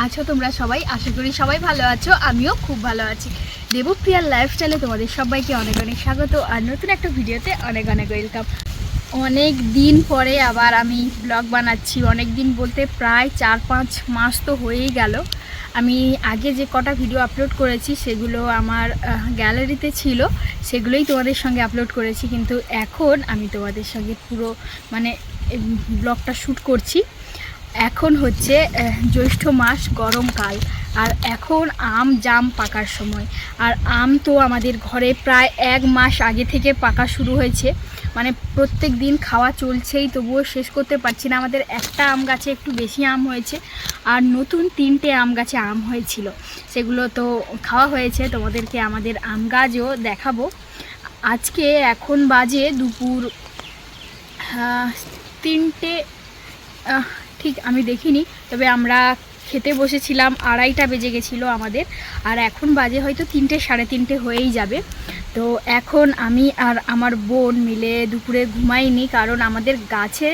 আছো তোমরা সবাই? আশা করি সবাই ভালো আছো, আমিও খুব ভালো আছি। দেবপ্রিয়ার লাইফস্টাইলে তোমাদের সবাইকে অনেক অনেক স্বাগত আর নতুন একটা ভিডিওতে অনেক অনেক ওয়েলকাম। অনেক দিন পরে আবার আমি ব্লগ বানাচ্ছি। অনেক দিন বলতে প্রায় 4-5 মাস তো হয়েই গেল। আমি আগে যে কটা ভিডিও আপলোড করেছি সেগুলো আমার গ্যালারিতে ছিল, সেগুলোই তোমাদের সঙ্গে আপলোড করেছি। কিন্তু এখন আমি তোমাদের সঙ্গে পুরো ব্লগটা শ্যুট করছি। এখন হচ্ছে জ্যৈষ্ঠ মাস, গরমকাল, আর এখন আম জাম পাকার সময়। আর আম তো আমাদের ঘরে প্রায় 1 মাস আগে থেকে পাকা শুরু হয়েছে, মানে প্রত্যেক দিন খাওয়া চলছেই, তবুও শেষ করতে পারছি না। আমাদের একটা আম গাছে একটু বেশি আম হয়েছে আর নতুন 3টে আম গাছে আম হয়েছিল, সেগুলো তো খাওয়া হয়েছে। তোমাদেরকে আমাদের আম গাছও দেখাবো আজকে। এখন বাজে দুপুর 3টে, ঠিক আমি দেখিনি, তবে আমরা খেতে বসেছিলাম 2:30টা বেজে গেছিলো আমাদের, আর এখন বাজে হয়তো 3টে, 3:30 হয়েই যাবে। তো এখন আমি আর আমার বোন মিলে দুপুরে ঘুমাইনি, কারণ আমাদের গাছে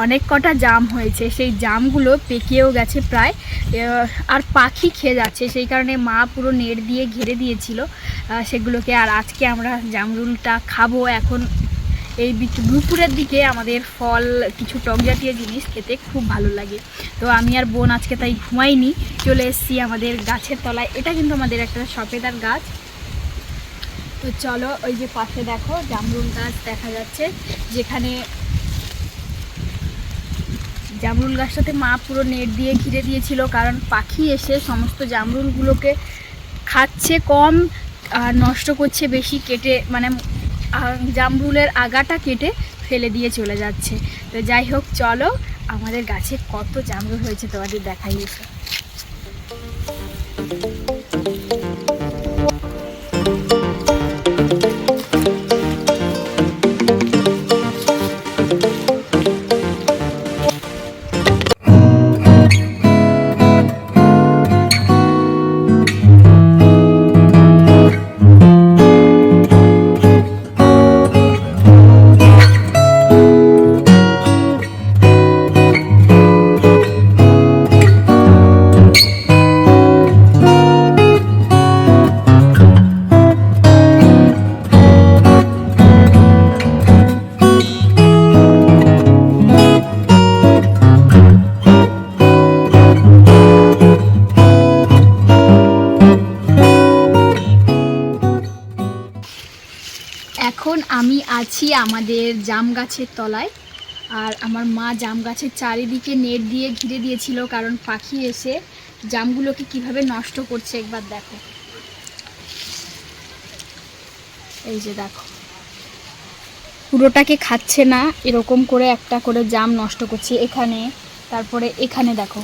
অনেক কটা জাম হয়েছে, সেই জামগুলো পেকেও গেছে প্রায়, আর পাখি খেয়ে যাচ্ছে, সেই কারণে মা পুরো নেট দিয়ে ঘিরে দিয়েছিল সেগুলোকে। আর আজকে আমরা জামরুলটা খাবো। এখন এই দুপুরের দিকে আমাদের ফল, কিছু টক জাতীয় জিনিস খেতে খুব ভালো লাগে। তো আমি আর বোন আজকে তাই ঘুমাইনি, চলে এসেছি আমাদের গাছের তলায়। এটা কিন্তু আমাদের একটা সফেদার গাছ। তো চলো, ওই যে পাশে দেখো জামরুল গাছ দেখা যাচ্ছে, যেখানে জামরুল গাছটাতে মা পুরো নেট দিয়ে ঘিরে দিয়েছিল, কারণ পাখি এসে সমস্ত জামরুলগুলোকে খাচ্ছে কম আর নষ্ট করছে বেশি, কেটে জামরুলের আগাটা কেটে ফেলে দিয়ে চলে যাচ্ছে। তো যাই হোক, চলো আমাদের গাছে কত জামরুল হয়েছে তোমাদের দেখাই এসে। এখন আমি আছি আমাদের জাম গাছের তলায়, আর আমার মা জাম গাছের চারিদিকে নেট দিয়ে ঘিরে দিয়েছিল, কারণ পাখি এসে জামগুলোকে কিভাবে নষ্ট করছে একবার দেখো। এই যে দেখো, পুরোটাকে খাচ্ছে না, এরকম করে একটা করে জাম নষ্ট করছে এখানে, তারপরে এখানে দেখো।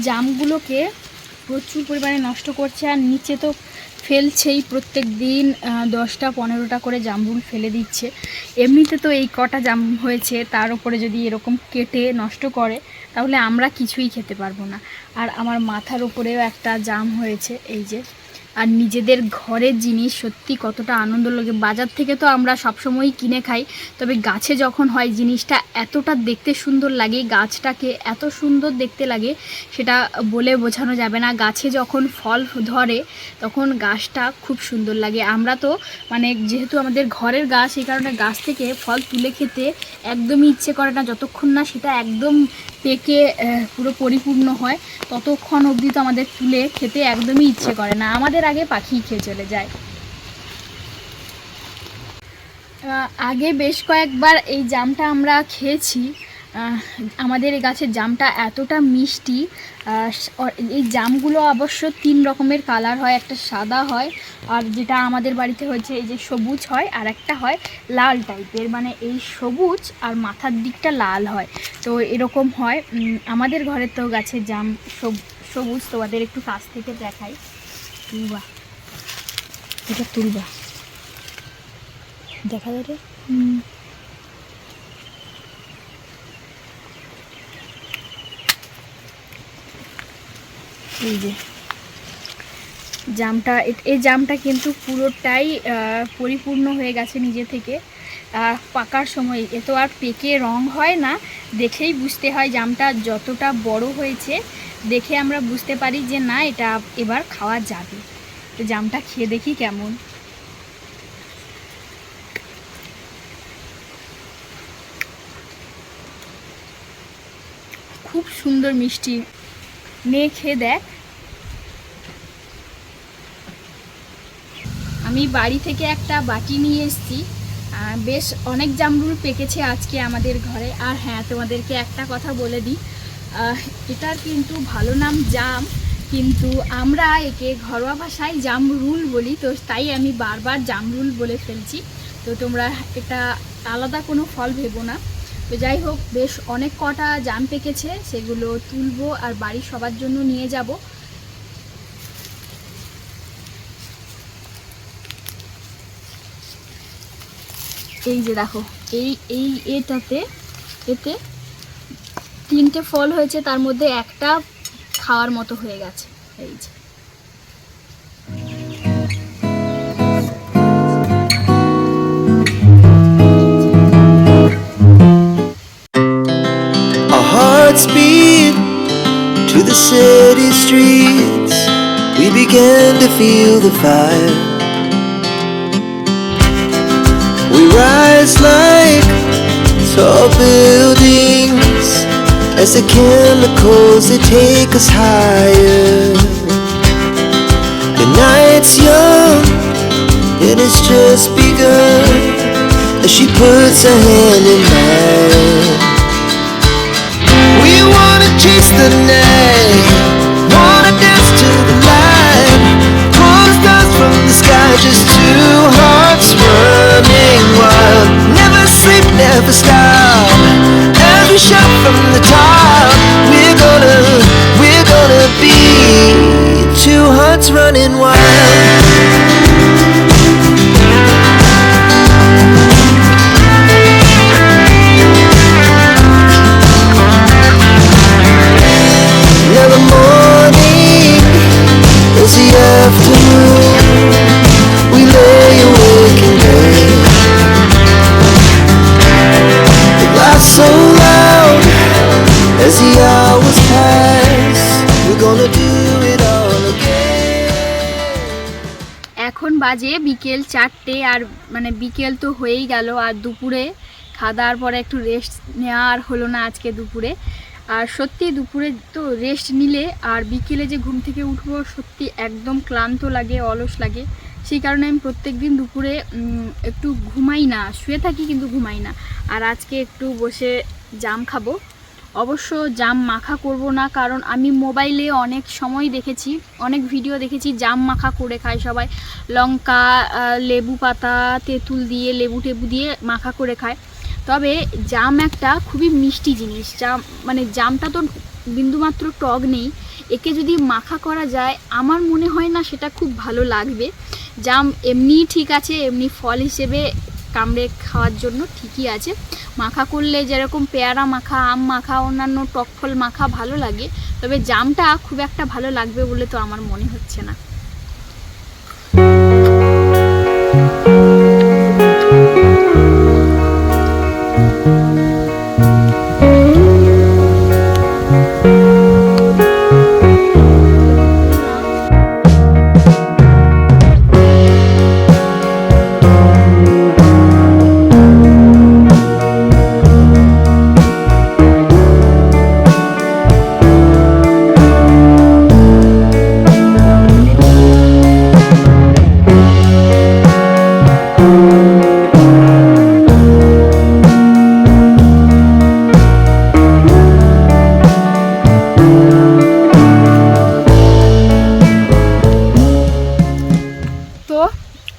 জামগুলোকে প্রচুর পরিমাণে নষ্ট করছে, আর নিচে তো ফেলছেই, প্রত্যেক দিন 10টা 15টা করে জামরুল ফেলে দিচ্ছে। এমনিতে তো এই কটা জাম হয়েছে, তার উপরে যদি এরকম কেটে নষ্ট করে তাহলে আমরা কিছুই খেতে পারবো না। আর আমার মাথার উপরেও একটা জাম হয়েছে, এই যে। আর নিজেদের ঘরের জিনিস সত্যি কতটা আনন্দ লাগে। বাজার থেকে তো আমরা সবসময়ই কিনে খাই, তবে গাছে যখন হয় জিনিসটা এতটা দেখতে সুন্দর লাগে, গাছটাকে এত সুন্দর দেখতে লাগে, সেটা বলে বোঝানো যাবে না। গাছে যখন ফল ধরে তখন গাছটা খুব সুন্দর লাগে। আমরা তো যেহেতু আমাদের ঘরের গাছ, এই কারণে গাছ থেকে ফল তুলে খেতে একদমই ইচ্ছে করে না, যতক্ষণ না সেটা একদম পেকে পুরো পরিপূর্ণ হয়, ততক্ষণ অবধি তো আমাদের তুলে খেতে একদমই ইচ্ছে করে না, আমাদের আগে পাখি খেয়ে চলে যায়। আগে বেশ কয়েকবার এই জামটা আমরা খেয়েছি। আমাদের এই গাছের জামটা এতটা মিষ্টি। এই জামগুলো অবশ্য 3 রকমের কালার হয়, একটা সাদা হয়, আর যেটা আমাদের বাড়িতে হয়েছে এই যে সবুজ হয়, আর একটা হয় লাল টাইপের, এই সবুজ আর মাথার দিকটা লাল হয়, তো এরকম হয়। আমাদের ঘরের তো গাছের জাম সবুজ, তোমাদের একটু কাছ থেকে দেখাই। তুলবা, এটা তুলবা, দেখা যাবে। এই যে জামটা, এই জামটা কিন্তু পুরোটাই পরিপূর্ণ হয়ে গেছে নিজে থেকে। পাকার সময় এ তো আর পেকে রং হয় না, দেখেই বুঝতে হয় জামটা যতটা বড় হয়েছে দেখে আমরা বুঝতে পারি যে না এটা এবার খাওয়া যাবে। তো জামটা খেয়ে দেখি কেমন। খুব সুন্দর মিষ্টি, নে খেয়ে দেখ। আমি বাড়ি থেকে একটা বাটি নিয়ে এসেছি, বেশ অনেক জামরুল পেকেছে আজকে আমাদের ঘরে। আর হ্যাঁ, তোমাদেরকে একটা কথা বলে দিই, এটার কিন্তু ভালো নাম জাম, কিন্তু আমরা একে ঘরোয়া ভাষায় জামরুল বলি, তো তাই আমি বারবার জামরুল বলে ফেলছি। তো তোমরা এটা আলাদা কোনো ফল ভেবো না। তো যাই হোক, বেশ অনেক কটা জাম পেকেছে, সেগুলো তুলবো আর বাড়ির সবার জন্য নিয়ে যাব। এই যে দেখো, এতে 3টে ফল হয়েছে, তার মধ্যে একটা খাওয়ার মতো হয়ে গেছে। এই যে Our hearts beat to the city streets. We began to feel the fire. We rise like tall buildings as the chemicals they take us higher. The night's young and it's just begun as she puts her hand in mine. We wanna chase the night, wanna dance to the light, pull the stars from the sky, just two hearts running wild. Never sleep, never stop, as we shout from the top. We're gonna be two hearts running wild. Now the morning is the afternoon. We lay awake in bed. The laughs so loud as the hours pass. We're gonna do it all again. এখন বাজে বিকেল 4টে, আর মানে বিকেল তো হয়েই গেল। আর দুপুরে খাওয়া দাওয়ার পরে একটু রেস্ট নেওয়া আর হলো না আজকে দুপুরে। আর সত্যি দুপুরে তো রেস্ট নিলে আর বিকেলে যে ঘুম থেকে উঠবো সত্যি একদম ক্লান্ত লাগে, অলস লাগে। সেই কারণে আমি প্রত্যেক দিন দুপুরে একটু ঘুমাই না, শুয়ে থাকি কিন্তু ঘুমাই না। আর আজকে একটু বসে জাম খাবো। অবশ্য জাম মাখা করব না, কারণ আমি মোবাইলে অনেক সময় দেখেছি, অনেক ভিডিও দেখেছি জাম মাখা করে খায় সবাই, লঙ্কা, লেবু পাতা, তেঁতুল দিয়ে, লেবু টেবু দিয়ে মাখা করে খায়। তবে জাম একটা খুবই মিষ্টি জিনিস, জামটা তো বিন্দুমাত্র টক নেই। একে যদি মাখা করা যায় আমার মনে হয় না সেটা খুব ভালো লাগবে। জাম এমনিই ঠিক আছে, এমনি ফল হিসেবে কামড়ে খাওয়ার জন্য ঠিকই আছে। মাখা করলে যেরকম পেয়ারা মাখা, আম মাখা, অন্যান্য টক ফল মাখা ভালো লাগে, তবে জামটা খুব একটা ভালো লাগবে বলে তো আমার মনে হচ্ছে না।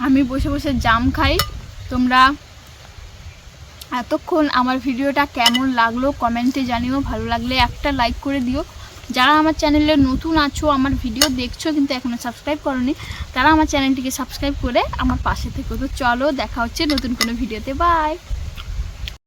আমি বসে বসে জাম খাই। তোমরা এতক্ষণ আমার ভিডিওটা কেমন লাগলো কমেন্টে জানিও, ভালো লাগলে একটা লাইক করে দিও। যারা আমার চ্যানেলে নতুন আছো, আমার ভিডিও দেখছো কিন্তু এখনও সাবস্ক্রাইব করোনি, তারা আমার চ্যানেলটিকে সাবস্ক্রাইব করে আমার পাশে থেকো। তো চলো, দেখা হচ্ছে নতুন কোনো ভিডিওতে। বাই।